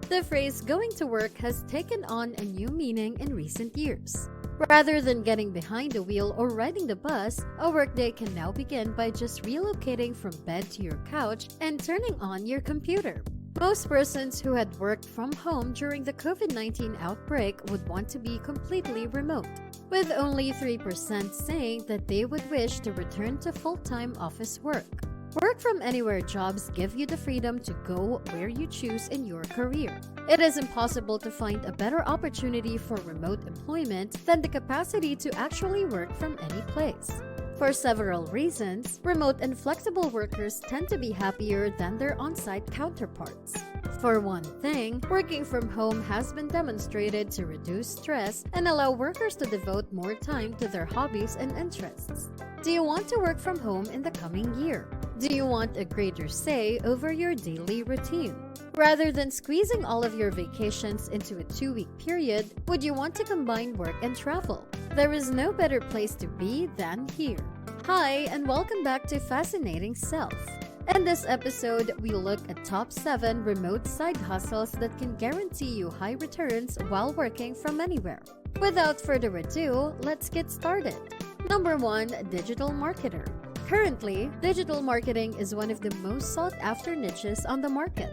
The phrase going to work has taken on a new meaning in recent years. Rather than getting behind the wheel or riding the bus, a workday can now begin by just relocating from bed to your couch and turning on your computer. Most persons who had worked from home during the COVID-19 outbreak would want to be completely remote, with only 3% saying that they would wish to return to full-time office work. Work from anywhere jobs give you the freedom to go where you choose in your career. It is impossible to find a better opportunity for remote employment than the capacity to actually work from any place. For several reasons, remote and flexible workers tend to be happier than their on-site counterparts. For one thing, working from home has been demonstrated to reduce stress and allow workers to devote more time to their hobbies and interests. Do you want to work from home in the coming year? Do you want a greater say over your daily routine? Rather than squeezing all of your vacations into a 2-week period, would you want to combine work and travel? There is no better place to be than here. Hi, and welcome back to Fascinating Self. In this episode, we look at top 7 remote side hustles that can guarantee you high returns while working from anywhere. Without further ado, let's get started. Number 1, digital marketer. Currently, digital marketing is one of the most sought-after niches on the market.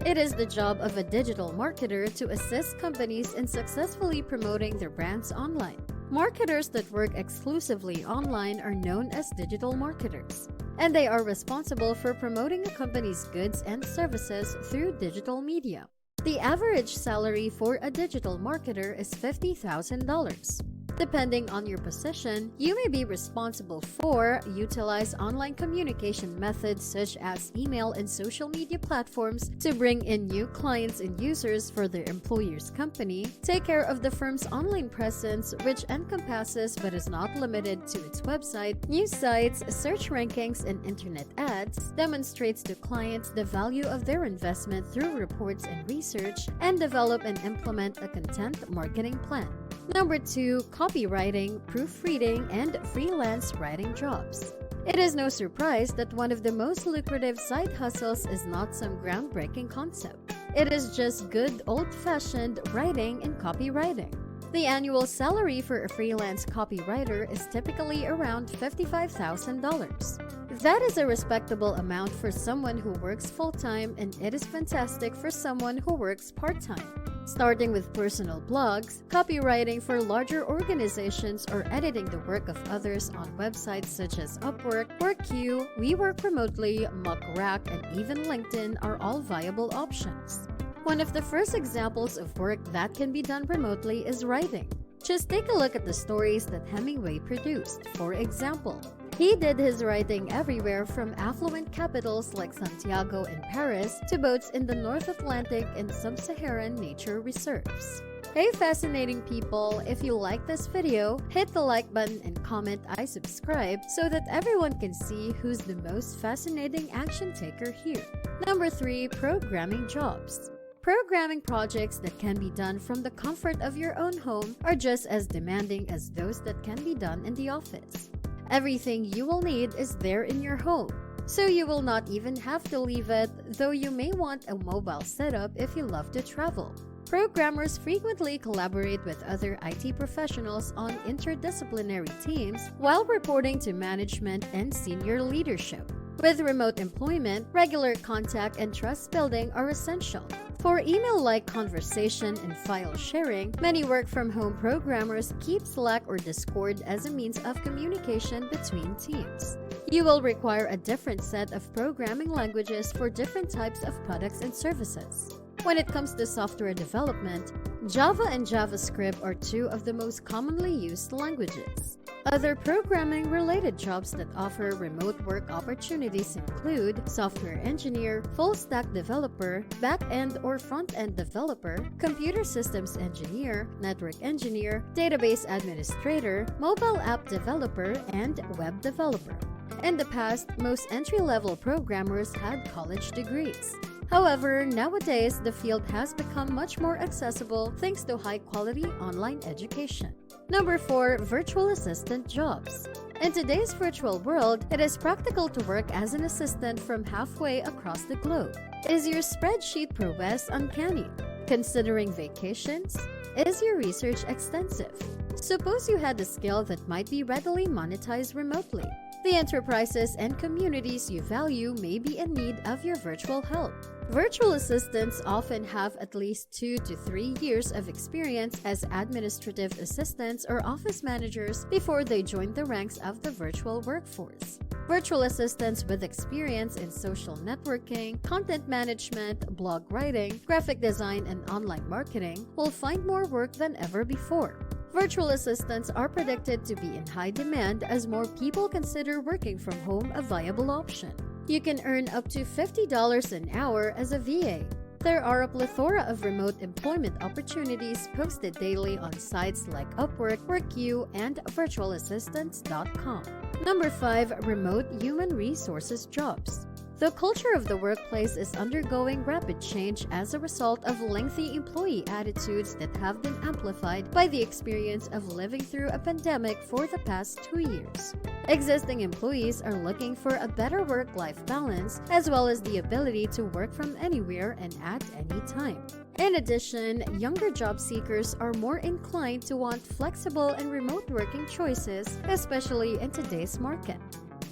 It is the job of a digital marketer to assist companies in successfully promoting their brands online. Marketers that work exclusively online are known as digital marketers, and they are responsible for promoting a company's goods and services through digital media. The average salary for a digital marketer is $50,000. Depending on your position, you may be responsible for utilize online communication methods such as email and social media platforms to bring in new clients and users for their employer's company, take care of the firm's online presence, which encompasses but is not limited to its website, news sites, search rankings, and internet ads, demonstrates to clients the value of their investment through reports and research, and develop and implement a content marketing plan. Number 2, copywriting, proofreading, and freelance writing jobs. It is no surprise that one of the most lucrative side hustles is not some groundbreaking concept. It is just good old-fashioned writing and copywriting. The annual salary for a freelance copywriter is typically around $55,000. That is a respectable amount for someone who works full-time, and it is fantastic for someone who works part-time. Starting with personal blogs, copywriting for larger organizations, or editing the work of others on websites such as Upwork, WorkQ, We Work Remotely, MuckRack, and even LinkedIn are all viable options. One of the first examples of work that can be done remotely is writing. Just take a look at the stories that Hemingway produced. For example, he did his writing everywhere from affluent capitals like Santiago and Paris to boats in the North Atlantic and sub-Saharan nature reserves. Hey fascinating people, if you like this video, hit the like button and comment I subscribe so that everyone can see who's the most fascinating action taker here. Number 3, programming jobs. Programming projects that can be done from the comfort of your own home are just as demanding as those that can be done in the office. Everything you will need is there in your home, so you will not even have to leave it, though you may want a mobile setup if you love to travel. Programmers frequently collaborate with other IT professionals on interdisciplinary teams while reporting to management and senior leadership. With remote employment, regular contact and trust building are essential. For email-like conversation and file sharing, many work-from-home programmers keep Slack or Discord as a means of communication between teams. You will require a different set of programming languages for different types of products and services. When it comes to software development, Java and JavaScript are 2 of the most commonly used languages. Other programming-related jobs that offer remote work opportunities include software engineer, full-stack developer, back-end or front-end developer, computer systems engineer, network engineer, database administrator, mobile app developer, and web developer. In the past, most entry-level programmers had college degrees. However, nowadays, the field has become much more accessible thanks to high-quality online education. Number 4, virtual assistant jobs. In today's virtual world, it is practical to work as an assistant from halfway across the globe. Is your spreadsheet prowess uncanny? Considering vacations? Is your research extensive? Suppose you had a skill that might be readily monetized remotely. The enterprises and communities you value may be in need of your virtual help. Virtual assistants often have at least 2 to 3 years of experience as administrative assistants or office managers before they join the ranks of the virtual workforce. Virtual assistants with experience in social networking, content management, blog writing, graphic design, and online marketing will find more work than ever before. Virtual assistants are predicted to be in high demand as more people consider working from home a viable option. You can earn up to $50 an hour as a VA. There are a plethora of remote employment opportunities posted daily on sites like Upwork, WorkU, and virtualassistants.com. Number 5. Remote Human Resources Jobs. The culture of the workplace is undergoing rapid change as a result of lengthy employee attitudes that have been amplified by the experience of living through a pandemic for the past 2 years. Existing employees are looking for a better work-life balance as well as the ability to work from anywhere and at any time. In addition, younger job seekers are more inclined to want flexible and remote working choices, especially in today's market.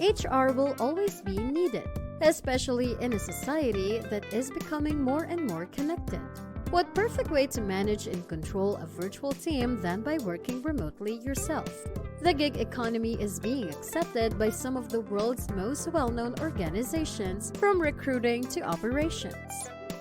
HR will always be needed, especially in a society that is becoming more and more connected. What perfect way to manage and control a virtual team than by working remotely yourself? The gig economy is being accepted by some of the world's most well-known organizations, from recruiting to operations.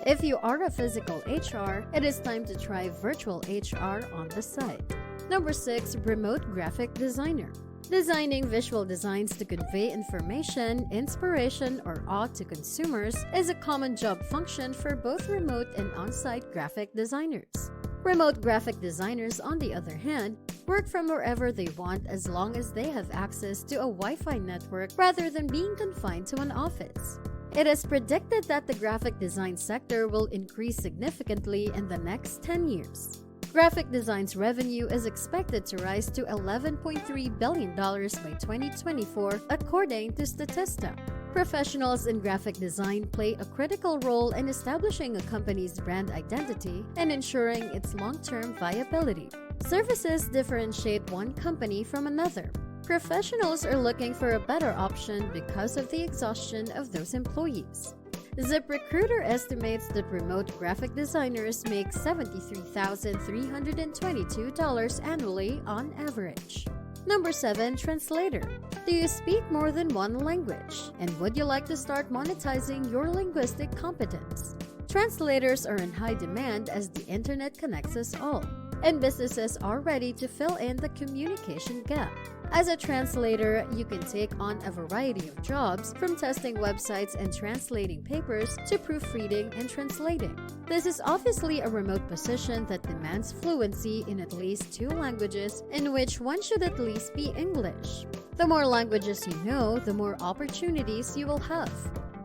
If you are a physical HR, it is time to try virtual HR on the side. Number 6. Remote Graphic Designer. Designing visual designs to convey information, inspiration, or awe to consumers is a common job function for both remote and on-site graphic designers. Remote graphic designers, on the other hand, work from wherever they want as long as they have access to a Wi-Fi network rather than being confined to an office. It is predicted that the graphic design sector will increase significantly in the next 10 years. Graphic design's revenue is expected to rise to $11.3 billion by 2024, according to Statista. Professionals in graphic design play a critical role in establishing a company's brand identity and ensuring its long-term viability. Services differentiate one company from another. Professionals are looking for a better option because of the exhaustion of those employees. ZipRecruiter estimates that remote graphic designers make $73,322 annually on average. Number 7. Translator. Do you speak more than one language? And would you like to start monetizing your linguistic competence? Translators are in high demand as the internet connects us all, and businesses are ready to fill in the communication gap. As a translator, you can take on a variety of jobs, from testing websites and translating papers to proofreading and translating. This is obviously a remote position that demands fluency in at least 2 languages, in which one should at least be English. The more languages you know, the more opportunities you will have.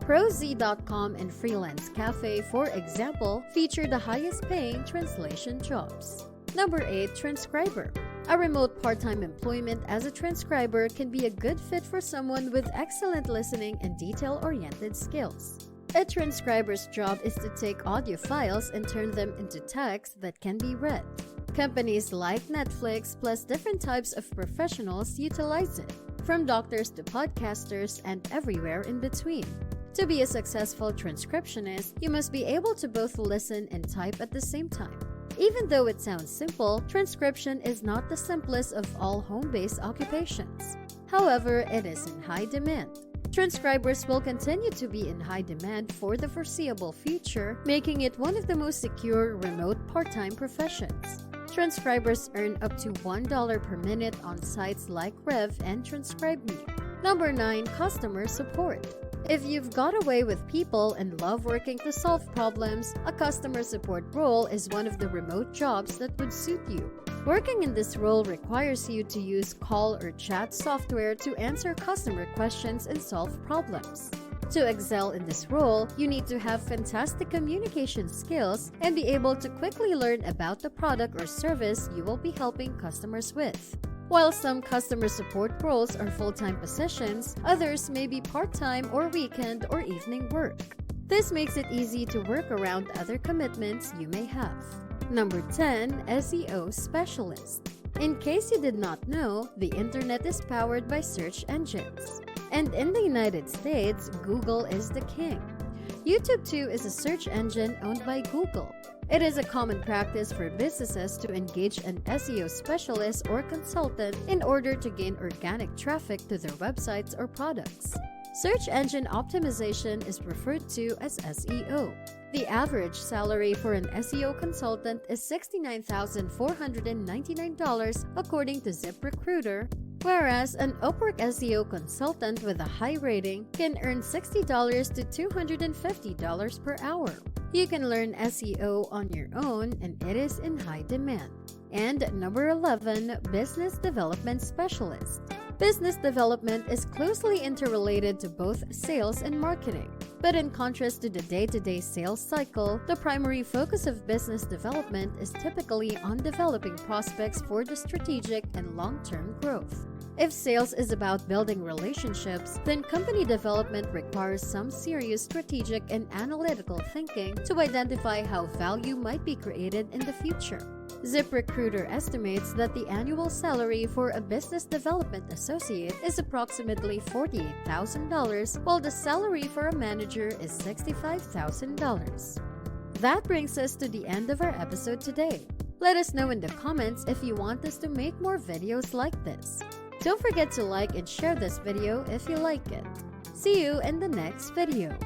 ProZ.com and Freelance Cafe, for example, feature the highest-paying translation jobs. Number 8. Transcriber. A remote part-time employment as a transcriber can be a good fit for someone with excellent listening and detail-oriented skills. A transcriber's job is to take audio files and turn them into text that can be read. Companies like Netflix plus different types of professionals utilize it, from doctors to podcasters and everywhere in between. To be a successful transcriptionist, you must be able to both listen and type at the same time. Even though it sounds simple, transcription is not the simplest of all home-based occupations. However, it is in high demand. Transcribers will continue to be in high demand for the foreseeable future, making it one of the most secure remote part-time professions. Transcribers earn up to $1 per minute on sites like Rev and TranscribeMe. Number 9. Customer support. If you've got away with people and love working to solve problems, a customer support role is one of the remote jobs that would suit you. Working in this role requires you to use call or chat software to answer customer questions and solve problems. To excel in this role, you need to have fantastic communication skills and be able to quickly learn about the product or service you will be helping customers with. While some customer support roles are full-time positions, others may be part-time or weekend or evening work. This makes it easy to work around other commitments you may have. Number 10. SEO Specialist. In case you did not know, the internet is powered by search engines. And in the United States, Google is the king. YouTube too is a search engine owned by Google. It is a common practice for businesses to engage an SEO specialist or consultant in order to gain organic traffic to their websites or products. Search engine optimization is referred to as SEO. The average salary for an SEO consultant is $69,499 according to ZipRecruiter, whereas an Upwork SEO consultant with a high rating can earn $60 to $250 per hour. You can learn SEO on your own and it is in high demand. And number 11, Business Development Specialist. Business development is closely interrelated to both sales and marketing. But in contrast to the day-to-day sales cycle, the primary focus of business development is typically on developing prospects for the strategic and long-term growth. If sales is about building relationships, then company development requires some serious strategic and analytical thinking to identify how value might be created in the future. ZipRecruiter estimates that the annual salary for a business development associate is approximately $48,000, while the salary for a manager is $65,000. That brings us to the end of our episode today. Let us know in the comments if you want us to make more videos like this. Don't forget to like and share this video if you like it. See you in the next video.